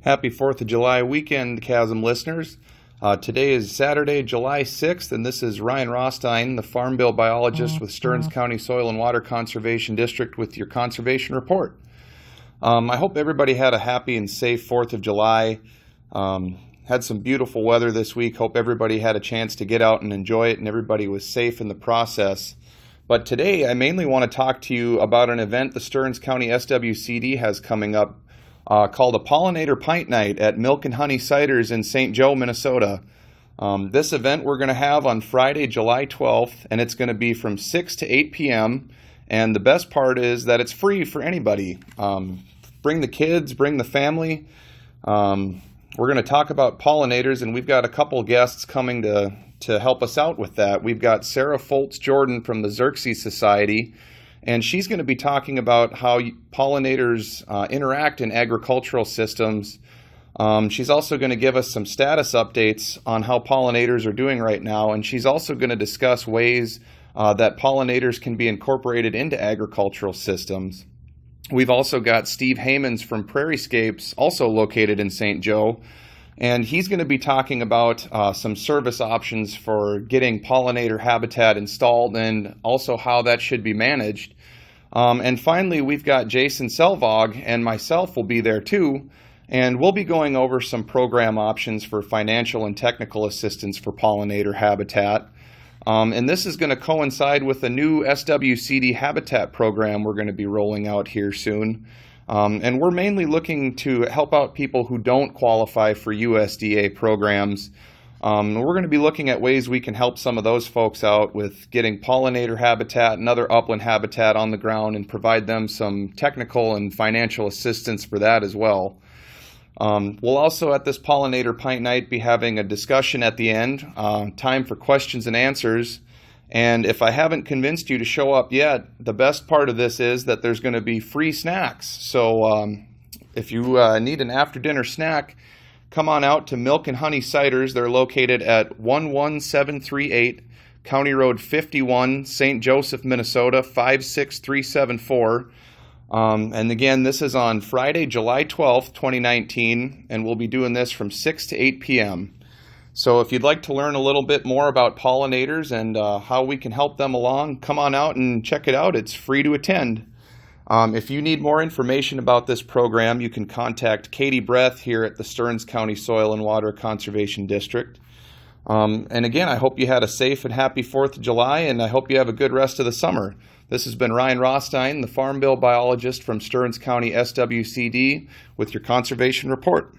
Happy 4th of July weekend, Chasm listeners. Today is Saturday, July 6th, and this is Ryan Rothstein, the Farm Bill Biologist with Stearns County Soil and Water Conservation District with your conservation report. I hope everybody had a happy and safe 4th of July. Had some beautiful weather this week. Hope everybody had a chance to get out and enjoy it and everybody was safe in the process. But today I mainly want to talk to you about an event the Stearns County SWCD has coming up called a Pollinator Pint Night at Milk and Honey Ciders in St. Joe, Minnesota. This event we're going to have on Friday, July 12th, and it's going to be from 6 to 8 p.m. And the best part is that it's free for anybody. Bring the kids, bring the family. We're going to talk about pollinators, and we've got a couple guests coming to help us out with that. We've got Sarah Foltz-Jordan from the Xerces Society, and she's going to be talking about how pollinators interact in agricultural systems. She's also going to give us some status updates on how pollinators are doing right now, and she's also going to discuss ways that pollinators can be incorporated into agricultural systems. We've also got Steve Haymans from Prairiescapes, also located in St. Joe, and he's going to be talking about some service options for getting pollinator habitat installed and also how that should be managed. And finally, we've got Jason Selvog and myself will be there too, and we'll be going over some program options for financial and technical assistance for pollinator habitat. And this is going to coincide with a new SWCD habitat program we're going to be rolling out here soon. And we're mainly looking to help out people who don't qualify for USDA programs. We're going to be looking at ways we can help some of those folks out with getting pollinator habitat and other upland habitat on the ground and provide them some technical and financial assistance for that as well. We'll also at this Pollinator Pint Night be having a discussion at the end, time for questions and answers. And if I haven't convinced you to show up yet, the best part of this is that there's going to be free snacks. So if you need an after-dinner snack, come on out to Milk and Honey Ciders. They're located at 11738 County Road 51, St. Joseph, Minnesota, 56374. And again, this is on Friday, July 12th, 2019, and we'll be doing this from 6 to 8 p.m. So if you'd like to learn a little bit more about pollinators and how we can help them along, come on out and check it out. It's free to attend. If you need more information about this program, you can contact Katie Breath here at the Stearns County Soil and Water Conservation District. And again, I hope you had a safe and happy 4th of July, and I hope you have a good rest of the summer. This has been Ryan Rothstein, the Farm Bill Biologist from Stearns County SWCD with your conservation report.